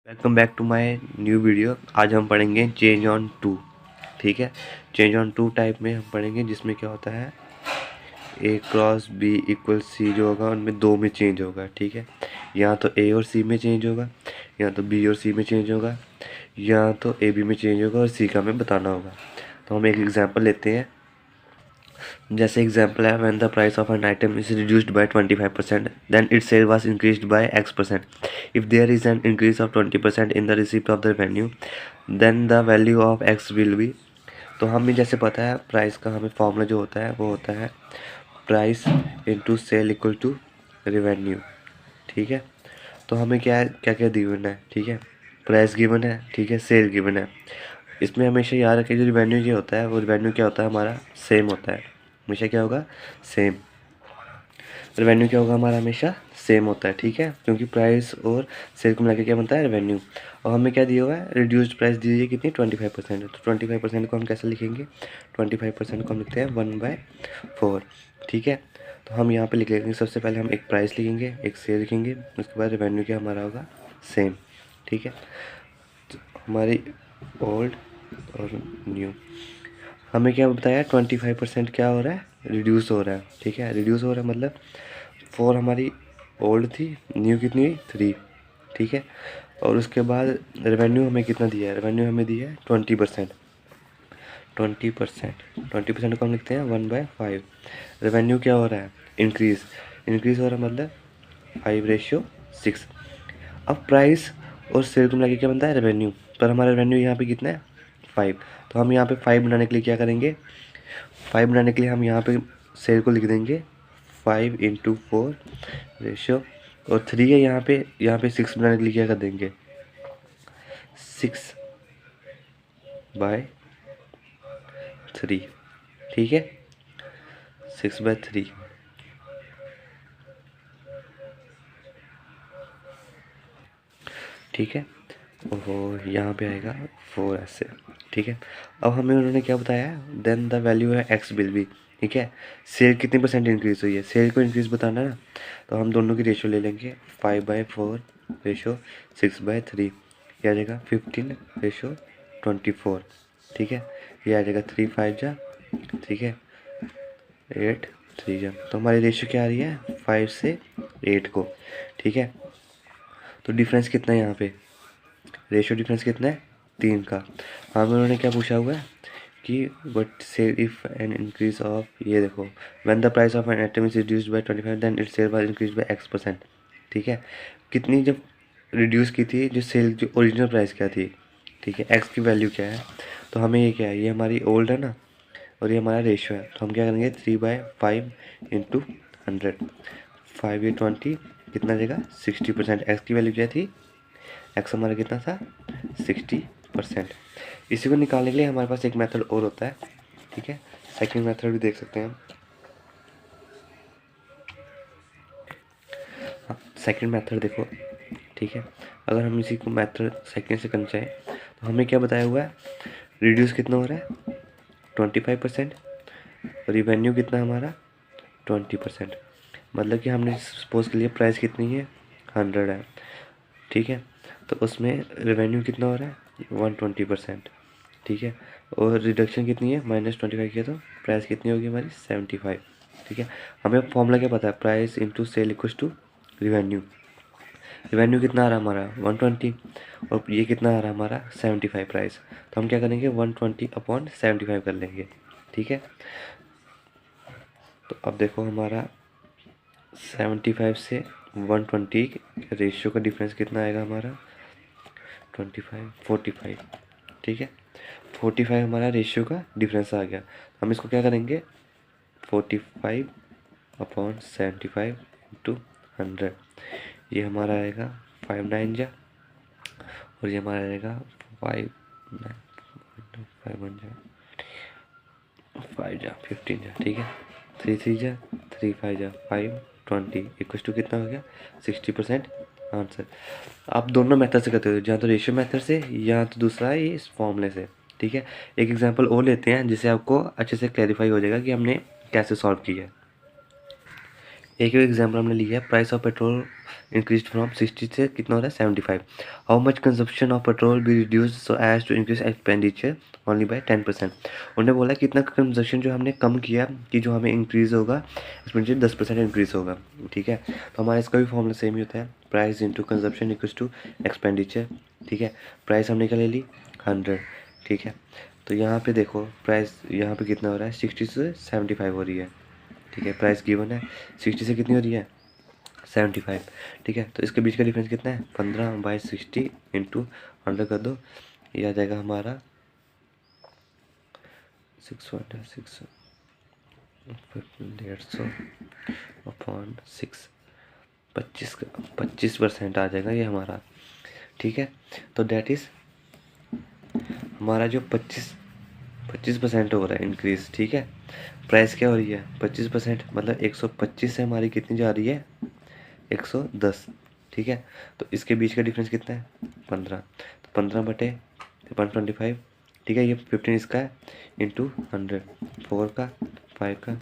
Welcome back to my new video. आज हम पढ़ेंगे चेंज ऑन टू। ठीक है, चेंज ऑन टू टाइप में हम पढ़ेंगे, जिसमें क्या होता है ए क्रॉस बी इक्वल सी जो होगा उनमें दो में चेंज होगा। ठीक है, या तो ए और सी में चेंज होगा, या तो बी और सी में चेंज होगा, या तो ए बी में चेंज होगा और सी का हमें बताना होगा। तो हम एक एग्जांपल लेते हैं। जैसे एग्जांपल है, when the price of an item is reduced by 25% then its sale was increased by x%। If there is an increase of 20% in the receipt of the revenue then the value of x will be. तो हमें जैसे पता है price का हमें formula जो होता है वो होता है price into sale equal to revenue. ठीक है, तो हमें क्या क्या क्या गिवन है। ठीक है, प्राइस गिवन है, ठीक है, सेल गिवन है। इसमें हमेशा याद रखें जो रिवेन्यू जो होता है वो रिवेन्यू क्या होता है हमारा सेम होता है। हमेशा क्या होगा सेम, रेवेन्यू क्या होगा हमारा हमेशा सेम होता है। ठीक है, क्योंकि प्राइस और सेल को मिलाकर क्या बनता है रेवेन्यू। और हमें क्या दिया हुआ है रिड्यूस्ड प्राइस दी हुई है कितनी 25%। तो 25% को हम कैसे लिखेंगे, 25% को हम लिखते हैं 1/4। ठीक है, तो हम यहाँ पे लिख लेंगे सबसे पहले हम एक प्राइस लिखेंगे, एक सेल लिखेंगे, उसके बाद रेवेन्यू क्या हमारा होगा सेम। ठीक है, तो हमारी ओल्ड और न्यू हमें क्या बताया 25% क्या हो रहा है रिड्यूस हो रहा है। ठीक है, रिड्यूस हो रहा है मतलब 4 हमारी ओल्ड थी, न्यू कितनी हुई 3। ठीक है, और उसके बाद रेवेन्यू हमें कितना दिया है, रेवेन्यू हमें दिया है 20%। 20% को हम लिखते हैं 1/5। रेवेन्यू क्या हो रहा है इंक्रीज, इंक्रीज हो रहा है मतलब 5:6। अब प्राइस और सेल को मिला के क्या बनता है रेवेन्यू, पर हमारा रेवेन्यू यहाँ पे कितना है 5। तो हम यहाँ पे 5 बनाने के लिए क्या करेंगे, 5 बनाने के लिए हम यहाँ पे सेल को लिख देंगे 5/4 रेशियो, और 3 है यहाँ पे 6 बनाने के लिए क्या कर देंगे 6/3। ठीक है, 6/3। ठीक है, और यहाँ पे आएगा 4 ऐसे। ठीक है, अब हमें उन्होंने क्या बताया है देन द वैल्यू है एक्स विल बी। ठीक है, सेल कितनी परसेंट इंक्रीज हुई है, सेल को इंक्रीज बताना है ना, तो हम दोनों की रेशियो ले लेंगे 5/4 रेशो 6/3। ये आ जाएगा 15:24। ठीक है, ये आ जाएगा 3 5 जा, ठीक है, 8 3 जा। तो हमारी रेशियो क्या आ रही है 5 से 8 को। ठीक है, तो डिफरेंस कितना है यहाँ पे, रेशियो डिफरेंस कितना है 3 का। हमें उन्होंने क्या पूछा हुआ है कि बट से इफ एन इंक्रीज ऑफ, ये देखो when the price of an item is reduced by 25 then its sale was increase by x%। ठीक है, कितनी जब रिड्यूस की थी जो सेल जो ओरिजिनल प्राइस क्या थी। ठीक है, x की वैल्यू क्या है, तो हमें ये क्या है ये हमारी ओल्ड है ना, और ये हमारा रेशियो है, तो हम क्या करेंगे 3/5 इंटू 100। 5 या 20 कितना देगा 60%। एक्स की वैल्यू क्या थी, एक्स हमारा कितना था 60%। इसी को निकालने के लिए हमारे पास एक मेथड और होता है। ठीक है, सेकंड मेथड भी देख सकते हैं हम। हाँ, सेकंड मेथड देखो। ठीक है, अगर हम इसी को मेथड सेकंड से करना चाहें तो हमें क्या बताया हुआ है रिड्यूस कितना हो रहा है 25%, रिवेन्यू कितना हमारा 20%। मतलब कि हमने सपोज के लिए प्राइस कितनी है 100 है। ठीक है, तो उसमें रेवेन्यू कितना हो रहा है 120%। ठीक है, और रिडक्शन कितनी है -25 किया, तो प्राइस कितनी होगी हमारी 75। ठीक है, हमें फॉर्मूला क्या पता है price into sale equals to revenue. Revenue कितना आ रहा है हमारा 120, और ये कितना आ रहा है हमारा 75 प्राइस। तो हम क्या करेंगे 120/75 कर लेंगे। ठीक है, तो अब देखो हमारा 75 से 120 रेशियो का डिफरेंस कितना आएगा हमारा 25 45। ठीक है, 45 हमारा रेशियो का डिफरेंस आ गया। हम इसको क्या करेंगे 45/75 इंटू 100। ये हमारा आएगा 5 9 जा, और ये हमारा आएगा 5 9 5 1 जा 5 जा 15 जा। ठीक है, 3 3 जा 3 5 जा 520 इक्वल टू कितना हो गया 60% आंसर। आप दोनों मेथड से करते हो, या तो रेशियो मेथड से या तो दूसरा है ये इस फॉर्मूले से। ठीक है, एक एग्जांपल और लेते हैं जिससे आपको अच्छे से क्लैरिफाई हो जाएगा कि हमने कैसे सॉल्व किया है। एक एग्जाम्पल हमने लिया है, price of petrol increase from 60 से कितना हो रहा है 75। How much consumption of petrol be reduce so as to increase expenditure only by 10%। उन्होंने बोला कितना कंजप्शन जो हमने कम किया कि जो हमें इंक्रीज होगा एक्सपेंडिचर 10% इंक्रीज होगा। ठीक है, तो हमारा इसका भी फॉर्मूला सेम ही होता है, price into consumption equals to expenditure. ठीक है, प्राइस हमने क्या ले ली 100। ठीक है, तो यहाँ पे देखो प्राइस यहाँ पे कितना हो रहा है 60 से 75 हो रही है। ठीक है, प्राइस गिवन है 60 से कितनी हो रही है 75। ठीक है, तो इसके बीच का डिफरेंस कितना है 15/60 इंटू 100 कर दो, ये आ जाएगा हमारा 6/6 150 अपॉन 6, 25% आ जाएगा ये हमारा। ठीक है, तो डेट इज़ हमारा जो 25% हो रहा है इंक्रीज। ठीक है, प्राइस क्या हो रही है 25%, मतलब 125 से हमारी कितनी जा रही है 110। ठीक है, तो इसके बीच का डिफरेंस कितना है 15, तो 15/125। ठीक है, ये 15 इसका है इंटू 100, 4 का 5 का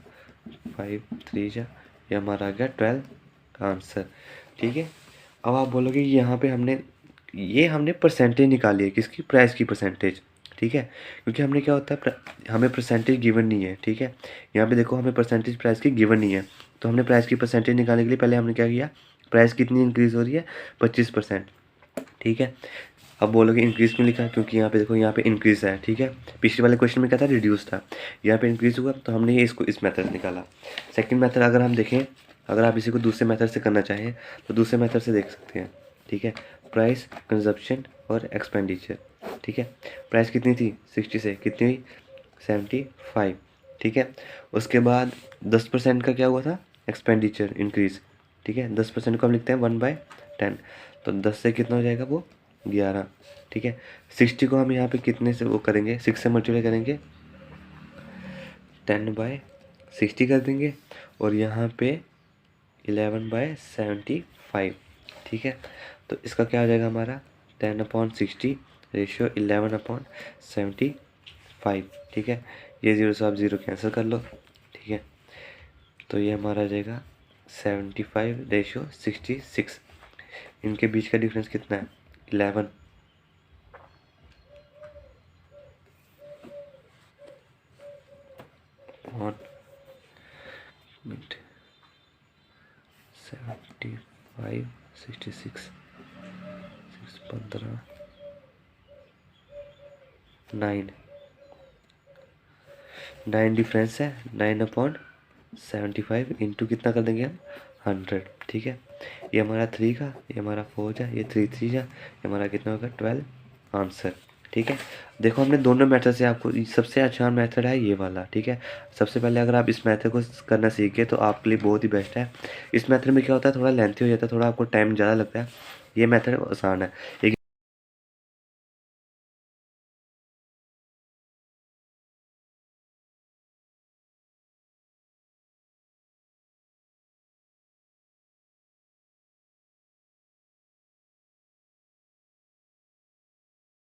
5 3 जा, ये हमारा आ गया 12 का आंसर। ठीक है, अब आप बोलोगे यहाँ पे हमने परसेंटेज निकाली है, किसकी प्राइस की परसेंटेज। ठीक है, क्योंकि हमने क्या होता है हमें परसेंटेज गिवन नहीं है। ठीक है, यहाँ पे देखो हमें परसेंटेज प्राइस की गिवन नहीं है, तो हमने प्राइस की परसेंटेज निकालने के लिए पहले हमने क्या किया, प्राइस कितनी इंक्रीज़ हो रही है 25%। ठीक है, अब बोलोगे इंक्रीज़ क्यों लिखा, क्योंकि यहाँ पे देखो यहाँ पे इंक्रीज़ है। ठीक है, पिछले वाले क्वेश्चन में क्या था रिड्यूस था, यहाँ पे इंक्रीज़ हुआ, तो हमने ये इसको इस मेथड निकाला। सेकंड मेथड अगर हम देखें, अगर आप इसी को दूसरे मेथड से करना चाहें तो दूसरे मेथड से देख सकते हैं। ठीक है, प्राइस कंजप्शन और एक्सपेंडिचर। ठीक है, प्राइस कितनी थी 60 से कितनी हुई 75। ठीक है, उसके बाद 10% का क्या हुआ था एक्सपेंडिचर इंक्रीज़। ठीक है, 10% को हम लिखते हैं 1/10, तो 10 से कितना हो जाएगा वो 11। ठीक है, 60 को हम यहाँ पे कितने से वो करेंगे 6 से मल्टीप्लाई करेंगे 10/60 कर देंगे, और यहाँ पे 11/75। ठीक है, तो इसका क्या हो जाएगा हमारा 10/60 रेशियो 11/75। ठीक है, ये 0 से आप 0 कैंसिल कर लो। ठीक है, तो ये हमारा आ जाएगा 75/66। इनके बीच का डिफरेंस कितना है 11। ऑन मिनट 75/66 15 9 डिफरेंस है 9/75 इंटू कितना कर देंगे हम 100। ठीक है, ये हमारा 3 का, ये हमारा 4 जा, ये 3 3 जा, ये हमारा कितना होगा 12 आंसर। ठीक है, देखो हमने दोनों मेथड से आपको सबसे अच्छा मेथड है ये वाला। ठीक है, सबसे पहले अगर आप इस मेथड को करना सीख गए तो आपके लिए बहुत ही बेस्ट है। इस मेथड में क्या होता है थोड़ा लेंथी हो जाता है, थोड़ा आपको टाइम ज़्यादा लगता है, ये मेथड आसान है।